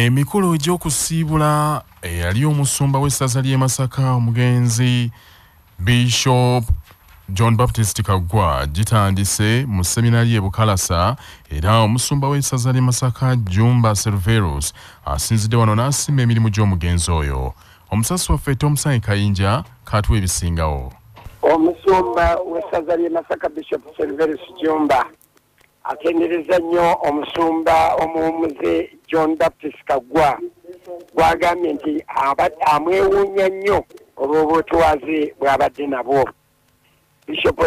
Emikolo egy'okusiibula eyali omusumba w'essaza ly'e Masaka omugenzi Bishop John Baptist Kaggwa gitandise mu seminari e Bukalasa era omusumba w'essaza ly'e Masaka Jumba Silveros asinzidde wano n'asimba emirimu gy'omugenzi oyo. Omusasi waffe Tom Sai Kayinja katuwa ebisingawo. Omusumba w'essaza ly'e Masaka Bishop Silveros Jumba atendereza nnyo omusumba omuwumuze John Baptist Kaggwa gwagambye nti amwewuunya nnyo olw'obwetwaze bw'abadde nabwo. Bishop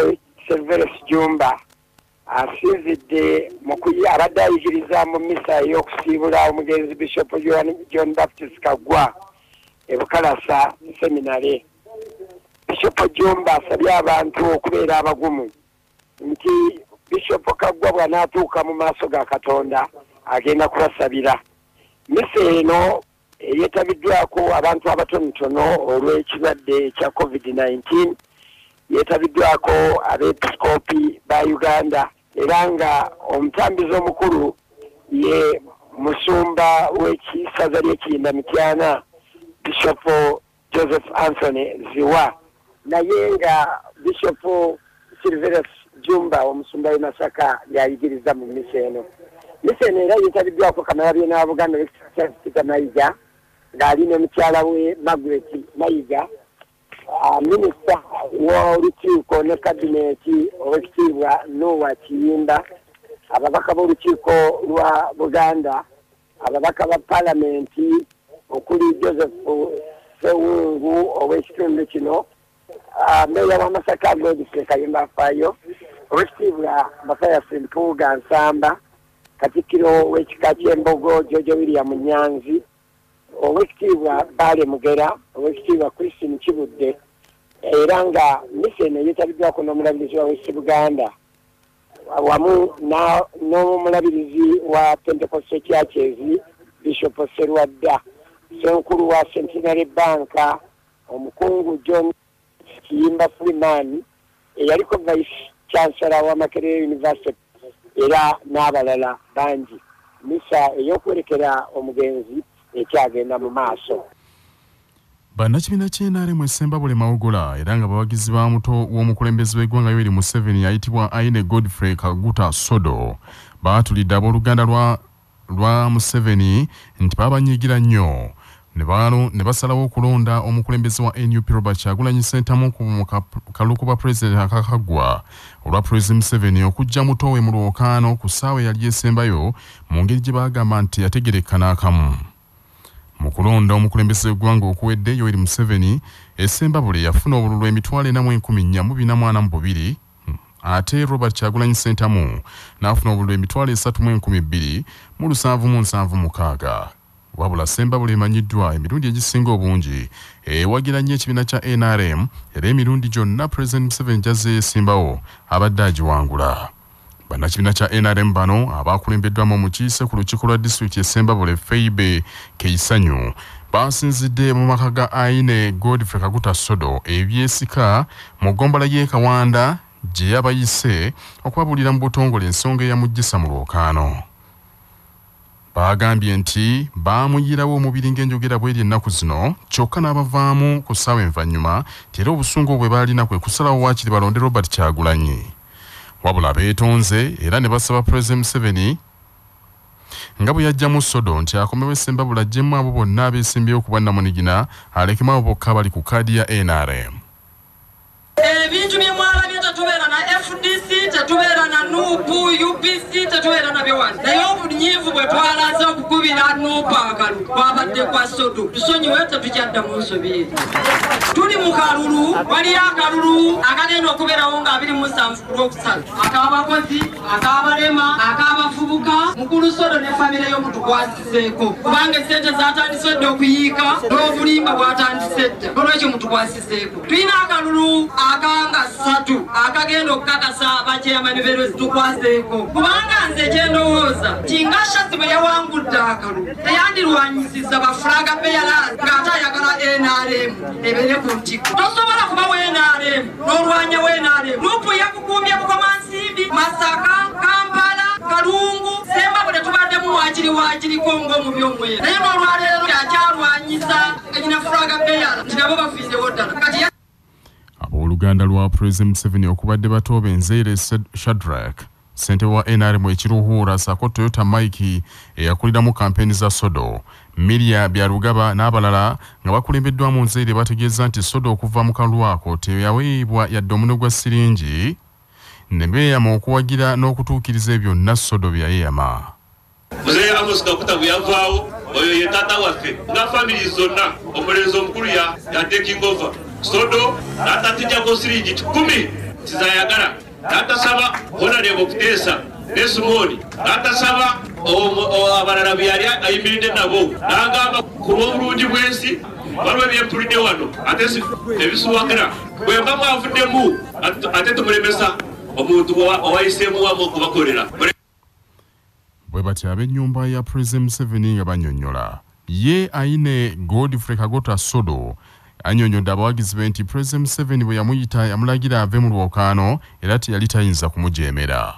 Silveros Jumba asinzidde abadde ayigiriza mu misa ey'okusiibula omugenzi Bishop John Baptist Kaggwa e Bukalasa seminary. Bishop Jumba asabye abantu okubeera abagumu nti Bishop Kaggwa bw'anaatuuka mu maaso ga Katonda agenda kubasabira. Misa eno yeetabiddwako abantu abatonotono olw'ekirwadde ekya COVID-19, yeetabiddwako abeepisikoopi ba Uganda era nga omutambizi omukulu ye musumba w'essaza ly'Ekiyinda Mityana Bishop Joseph Anthony Ziwa, naye nga Bishop Silveros Jumba omusumba w'e Masaka yayigiriza mu misa eno. Misa eno era yeetabiddwako Kamalabyonna n'Abuganda Peter Mayiga ng'ali ne mukyala we Margaret Mayiga, minisita w'olukiiko ne kabineeti ow'ekitiibwa Noah Kiyimba, ababaka b'olukiiko lwa Buganda, ababaka ba Paalamenti okuli Joseph Sewungu ow'ekitundu kino, meeya wa Masaka Godfrey Kayimba Afaayo, ow'ekitiibwa Mafaya Mpuuga Nsamba, Katikkiro w'ekika ky'Embogo Jojo William Nyanzi, ow'ekitiibwa Baale Mugera, ow'ekitiibwa Christine Kibudde, era nga misa eno yeetabiddwako n'omulabirizi wa West Buganda wamu n'omulabirizi wa Pentecostal Churches Bishop Serwadda, Ssenkulu wa Centenary Bank omukungu John Kiyimba Freeman, eyaliko Vice Chancellor wa Makerere University era n'abalala bangi. Misa ey'okwerekera omugenzi ekyagenda mu maaso. Bannakibiina ky'NRM Sembabule Mawugola era nga bawagizi ba muto w'omukulembeze w'eggwanga Yoweri Museveni ayitibwa Aine Godfrey Kaguta Sodo baatulidde abooluganda lwa Museveni nti babanyiigira nnyo ne basalawo okulonda omukulembeze wa NUP Robert Kyagulanyi Ssentamu mu kaluku bwa Pulezidenti akakaggwa olwa Pulezidenti Museveni okujja muto we mu lwokaano ku ssaawa eyali esembayo mu ngeri gye baagamba nti yategerekka n'akamu. Mu kulonda omukulembeze w'eggwanga okuwedde Yoweri Museveni, Sembabule yafuna obululu emitwalo 4,442 ate Robert Kyagulanyi Ssentamu n'afuna obululu emitwalo 3,276. Wabula Sembabule emanyiddwa emirundi egisinga obungi ewagira nnyo ekibiina kya NRM era emirundi gyonna Pulezidenti Museveni gy'azze yeesimbawo abadde agiwangula. Bannakibiina kya NRM bano abaakulembeddwamu omukiise ku lukiiko lwa disitulikiti e Sembabule Feibe Keisanyu basinzidde mu maka ga Aine Godfrey Kaguta Sodo ebyesika mu ggombolola y'e Kawanda gye yabayise okwabuulira mu butongole ensonga eyamuggyisa mu lwokaano. Bagambye nti baamuyirawo omubiri ng'enjogera bw'eri ennaku zino kyokka n'abavaamu ku ssaawa envannyuma nti era obusungu bwe baalina kwe kusalawo waakiri balonde Robert Kyagulanyi. Wabula beetonze era ne basaba Pulezidenti Museveni nga bwe yajjamu Sodo nti akomewo Sembabule aggyemu abo bonna abeesimbyewo ku bwannamunigina alekemu abo bokka bali ku kaadi ya NRM. Ebintu bye mwalabye tetubeera na FDC, tetubeera na NUP, UPC, tetubeera na byewani. Naye obunyiivu bwe twalaze okukubira NUP akalu kwabadde kwa Sodo. Tusonyiwe tetukyadda mu nsobi. Tuli mu kalulu, waliyo akalulu akagenda okubeerawo nga 27 ku Lwokusatu. Ak'abakozi, ak'abalema, ak'abavubuka, mukulu Sodo ne famire y'omutukwasiseeko. Kubanga essente zatandise dda okuyiika n'obulimba bwatandise dda. Olwekyo mutukwasiseeko. Tulina akalulu akanga 3 akagenda okukakasa bakyamani beerozi tukwaseeko. Kubanga nze kyendowooza tinga Shazzi bwe yawangudde akalu teyandirwanyisiza bafulaga beyalazi ng'ate ayagala NRM ebeere ku ntiko. Tosobola kuba wa NRM n'olwanya wa NRM. Nuupu yakukumbye Bukomansimbi, Masaka, Kampala, Kalungu, Sembabule tubaddemu wakiri wakiriko ng'omu by'omwera naye n'olwaleero akyalwanyisa eginafulaga beyala nti nabo bafiirewo ddala kati abooluganda lwa President Museveni okubadde batooba Nzeire Shadrack ssentebe wa NRM ekiruhuura ssaako Toyota Mike eyakuliramu kampeni za Sodo Miria Byarugaba n'abalala nga bakulembeddwamu Nzeire bategeeza nti Sodo okuva mu kalwako teyaweebwa yadde omuno gwa siringi ne beeyama okuwagira n'okutuukiriza byonna Sodo byayeyama. Mzee Amos Kakuta buyavaawo oyo ye taata waffe nga family zonna omulenzi omukulu ya taking over Sodo n'atatijjako siringi 10 tizayagala n'atasaba Honorable Kuteesa ne Simoni n'atasaba abalala byali ayimiridde nabo n'agamba ku lw'obulungi bw'ensi waliwo ebyempulidde wano ate ebisuwagira bwe mba mwavuddemu ate tumulemesa omuntu owayiseemu wamu okubakolera. Bwe bati ab'ennyumba ya President Museveni nga bannyonnyola ye Aine Godfrey Kagota Sodo annyonnyodde abawagizi be nti President Museveni bwe yamuyita yamulagira ave mu lwokaano era teyali tayinza kumujeemera.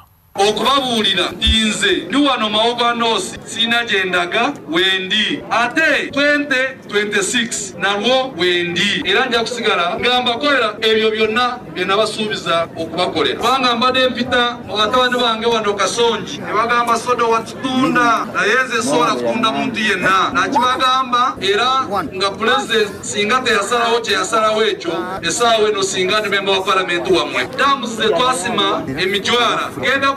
Okubabuulira nze ndi wano Mawoga North sina gyendaga wendi ate 2026 nalwo wendi era nja kusigala ngambakolera ebyo byonna bye nabasuubiza okubakolera kubanga mbadde mpita mu batabani bange wano Kasonji ne bagamba Sodo watutunda naye nze sobola kutunda muntu yenna nakibagamba era nga President singa teyasalawo kyeyasalawo ekyo essaawa eno singa ndi memba wa palamenti wammwe damu ze twasima emijwara genda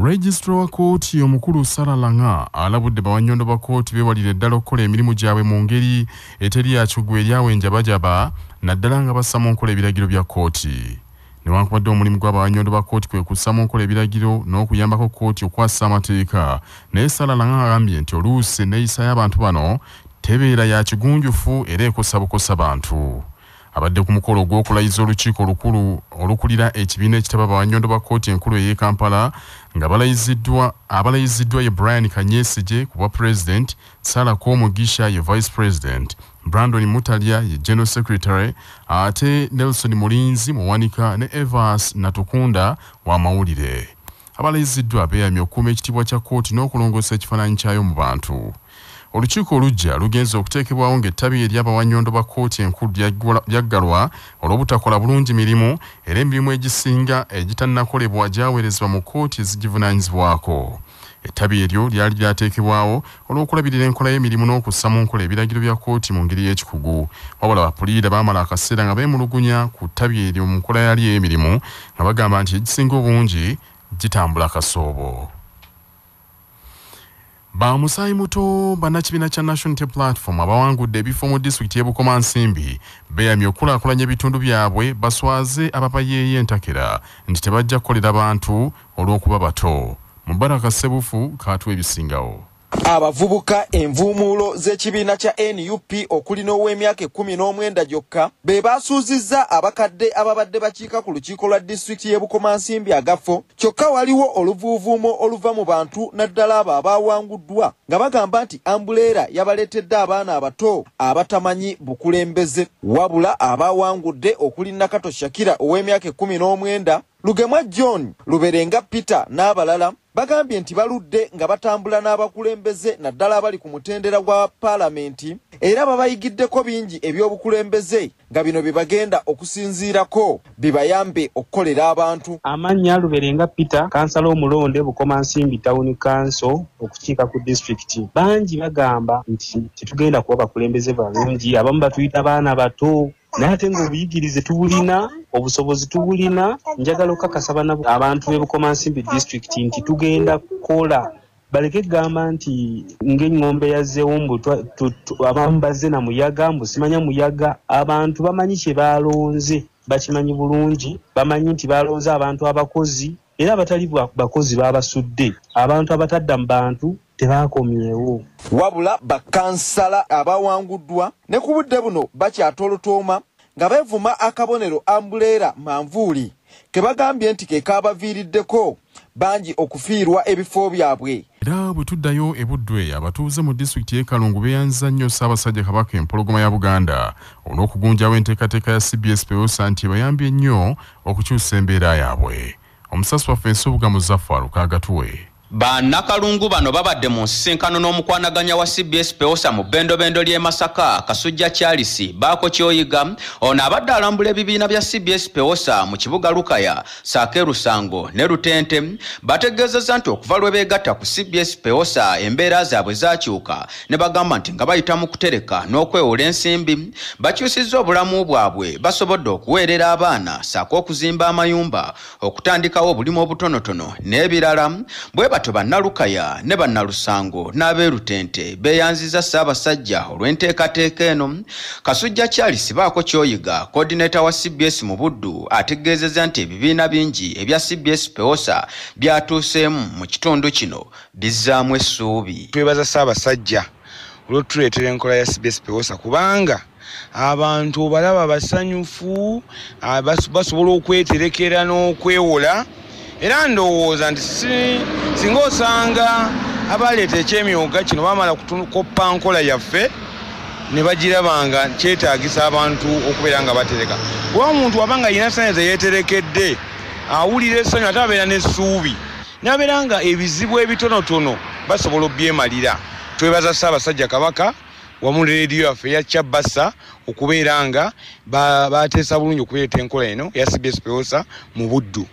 Registrar wa kooti omukulu Sarah Langa alabudde bawannyondo ba kooti beewalira eddala okukola emirimu gyabwe mu ngeri eteri ya kigwe eryawenjabajaba naddala nga bassamu nkola ebiragiro bya kooti. Newankubadde omulimu gw'abawannyondo ba kooti kwe kussamu nkola ebiragiro n'okuyambako kooti okwassa amateeka naye Sarah Langa agambye nti oluusi enneeyisa y'abantu bano tebeera ya kigunjufu era ekosa bukosa bantu. Abadde ku mukolo ogw'okulayiza olukiiko olukulu olukulira ekibiina ekitaba bawannyondo ba kooti enkulu ey'e Kampala nga abalayiziddwa ye Brian Kanyesije ku bwa President, Sarah Komugisha ye Vice President, Brandon Mutalia ye General Secretary, ate Nelson Mulinzi Muwanika ne Evans Natukunda wa mawulire. Abalayiziddwa beeyamye okukuuma ekitiibwa kya kooti n'okulongoosa ekifaananyi kyayo mu bantu. Olukiiko olujja lugenza okuteekebwawo ng'ettabi ery'abawannyondo ba kooti enkulu lyaggalwa olw'obutakola bulungi mirimu era emirimu egisinga egitannakolebwa gyaweerezebwa mu kooti ezigivunaanyizibwako. Ettabi eryo lyali lyateekebwawo olw'okulabirira enkola y'emirimu n'okussa mu nkola ebiragiro bya kooti mu ngeri y'ekikugu. Wabula bapuliida baamala akaseera nga beemulugunya ku ttabi eryo mu nkola yali ey'emirimu nga bagamba nti egisinga obungi gitambula kasoobo. Bamusaayi muto bannakibiina kya National Unity Platform abawangudde ebifo mu disitulikiti y'e Bukomansimbi beeyamye okukulaakulanya ebitundu byabwe baswaze abapayeeyo entakera nti tebajja kukolera bantu olw'okuba bato. Mubaraka Sebufu kaatuwa ebisingawo. Abavubuka envuumuulo z'ekibiina kya NUP okuli n'ow'emyaka 19 gyokka be baasuuzizza abakadde ababadde bakiika ku lukiiko lwa disitulikiti y'e Bukomansimbi agafo kyokka waliwo oluvuuvuumo oluva mu bantu naddala abo abaawanguddwa nga bagamba nti ambuleera yabaleetedde abaana abato abatamanyi bukulembeze wabula abaawangudde okuli Nakato Shakira ow'emyaka 19, Lugemwa John, Luberenga Peter n'abalala bagambye nti baludde nga batambula n'abakulembeze naddala abali ku mutendera gwa Paalamenti era babayigiddeko bingi eby'obukulembeze nga bino bibagenda okusinziirako bibayambe okukolera abantu. Amannya Luberenga Peter, kansala omulonde Bukomansimbi Town Council okukiika ku disitulikiti. Bangi bagamba nti tetugenda kuba bakulembeze balungi, abamu batuyita baana bato naye ate ng'obuyigirize tubulina, obusobozi tubulina. Njagala okukakasa abantu b'e Bukomansimbi district nti tugenda kukola baleke gamba nti ng'engombe yazzeewo mbu abamu bazze na muyaga mbu simanya muyaga. Abantu bamanyi kye balonze, bakimanyi bulungi, bamanyi nti balonze abantu abakozi era abatali bakozi babasudde, abantu abatadda mu bantu tebakomyewo. Wabula bakansala abawanguddwa ne ku budde buno bakyatolotooma nga beevuma akabonero ambuleera manvuuli ke bagambye nti ke kaabaviiriddeko bangi okufiirwa ebifo byabwe. Era bwe tuddayo e Budwe abatuuze mu disitulikiti y'e Kalungu beeyanza nnyo Ssaabasajja Kabaka empologoma ya Buganda olw'okugunjaawo enteekateeka ya CBS Peosa nti bayambye nnyo okukyusa embeera yaabwe. omusasi waffe Nsubuga Muzaffaru Kagatuwe. Bannakalungu bano babadde mu nsisinkano n'omukwanaganya wa CBS Peosa mu bendobendo ly'e Masaka Kasujja Charles Baako Kyoyiga ono abadde alambula ebibiina bya CBS Peosa mu kibuga Lukaya Saake Rusango ne Lutente bategeezezza nti okuva lwe beegatta ku CBS Peosa embeera zaabwe zaakyuka ne bagamba nti nga bayita mu kutereka n'okwewola ensimbi bakyusizza obulamu bwabwe basobodde okuweerera abaana saako okuzimba amayumba okutandikawo obulimu obutonotono n'ebirala bwe bannalukaya ne bannalusango n'abeerutente beeyanziza Ssaabasajja olw'enteekateeka eno. Kasujja Charles Baako Kyoyiga coordinator wa CBS mu Buddu ategeezezza nti ebibiina bingi ebya CBS Peosa byatuuseemu mu kitundu kino bizzaamu essuubi. Twebaza Ssaabasajja olw'otuleetera enkola ya CBS Peosa kubanga abantu balaba basanyufu basobola okweterekera n'okwewola. Era ndowooza nti singa osanga abaleeta ekyemyoga kino bamala kukoppa nkola yaffe ne bagirabanga kyetaagisa abantu okubeera nga batereka. Kuba omuntu wabanga yina ssanyu ze yeeterekedde awulira essanyu ate abeera n'essuubi n'abeera nga ebizibu ebitonotono basobola obyemalira. Twebaza Ssaabasajja Kabaka wamu leediyo yaffe ya Kyabassa okubeera nga bateesa bulungi okubeeta enkola eno ya CBS Peosa mu Buddu.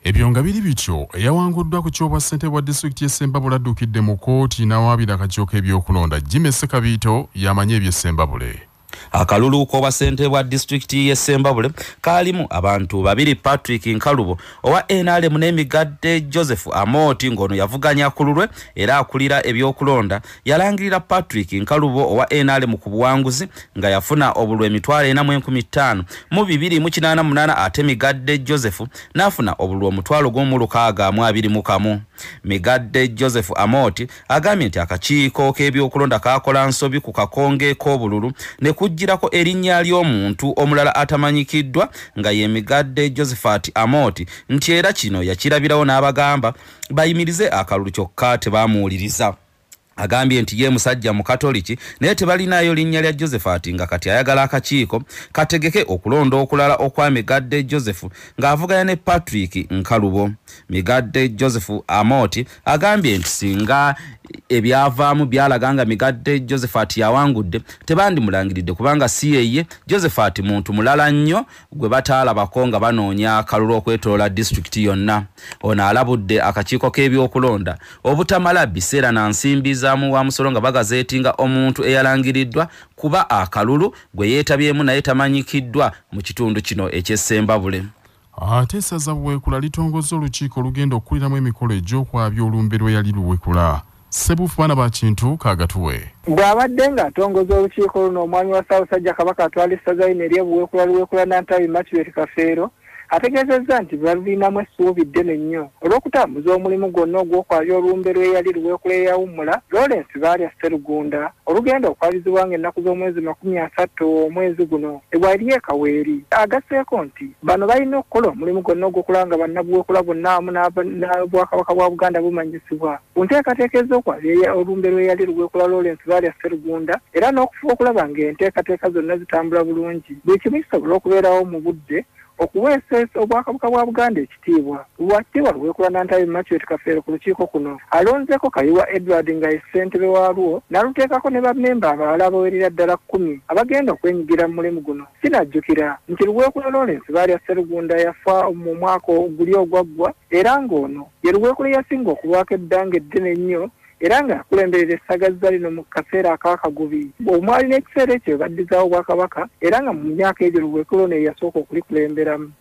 Ebyo nga biri bityo eyawanguddwa ku kyobwa ssentebe wa disitulikiti y'e Ssembabule addukidde mu kkooti n'awaabira akakiiko k'ebyokulonda Jimmy Sekabiito yamanye eby'e Ssembabule. Akalulu k'obwa ssentebe bwa disitulikiti y'e Ssembabule kaalimu abantu babiri Patrick Nkalubo owa NRM n'Emigadde Joseph Amoti ng'ono yavuganya ku lulwe era akulira ebyokulonda yalangirira Patrick Nkalubo owa NRM ku buwanguzi nga yafuna obulwe emitwalo 4,500 mu 288 ate Migadde Joseph n'afuna obulwe omutwalo gw'omu621. Migadde Joseph Amoti agambye nti akakiiko k'ebyokulonda kakola nsobi ku kakonge k'obululu ne kujjirako erinnya ly'omuntu omulala atamanyikiddwa nga ye Migadde Josephat Amoti nti era kino yakirabirawo n'abagamba bayimirize akalulu kyokka tebamuwuliriza. Agambye nti ye musajja mu Katoliki naye tebalinayo linnya lya Josephat nga kati ayagala akakiiko kategeke okulonda okulala okwa Migadde Joseph ng'avuganya ne Patrick Nkalubo. Migadde Joseph Amoti agambye nti singa ebyavaamu byalaganga Migadde Josephat yawangudde tebandi mulangiridde kubanga si yeye Josephat muntu mulala nnyo gwe bataalabako nga banoonya akalulu okwetoola disitulikiti yonna. Ono alabudde akakiiko k'ebyokulonda obutamala biseera na nsimbi zaamu wa musolo nga bagazeetinga omuntu eyalangiriddwa kuba akalulu gwe yeetabyemu naye tamanyikiddwa mu kitundu kino eky'e Ssembabule. Ate essaza Buweekula litongozza olukiiko olugenda okukuliramu emikolo egy'okwabya olumbe lwe yali Luweekula. Sebufu baana ba Kintu Kagatuwe. Bw'abadde ng'atongoza olukiiko luno omwami wa Ssaabasajja Kabaka atwala essaza lino ery'e Buweekula Nantawi Matthew Kafeero ategeezezza nti balinamu essuubi ddene nnyo olw'okutambuza omulimu gwonna ogw'okwabya olumbe lwe yali Luweekula eyawummula Lawrence Baalya Sserugunda olugenda okwabizibwa ng'ennaku z'omwezi 30 omwezi guno ebwali e Kaweeri. Agasseeko nti bano balina okukola omulimu gwonna ogw'okulanga bannabuweekula bonna wamu n'Obwakabaka bwa Buganda bumanyisibwa ku nteekateeka ez'okwabya olumbe lwe yali Luweekula Lawrence Baalya Sserugunda era n'okufuba okulaba ng'enteekateeka zonna zitambula bulungi buli kimu kisobola okubeerawo mu budde okuweesa Obwakabaka bwa Buganda ekitiibwa. Bw'atibwa Luweekula Nantawi Matthew Kafeero ku lukiiko kuno alonzeeko Kayiwa Edward nga ye ssentebe waalwo n'aluteekako ne bammemba abalala abawerera ddala 10 abagenda okwenyigira mu mulimu guno. Sinajjukira nti Luweekula Lawrence Baalya Sserugunda yafa mu mwaka oguli ogwaggwa era ng'ono ye Luweekula yasinga okulwako eddanga eddene ennyo era ng'akulemberera essagazza lino mu kaseera ak'akagubi. Omwali n'ekiseera ekyo baddizaawo Obwakabaka era nga mu myaka egyo Luweekula ono yasooka okulikulemberamu.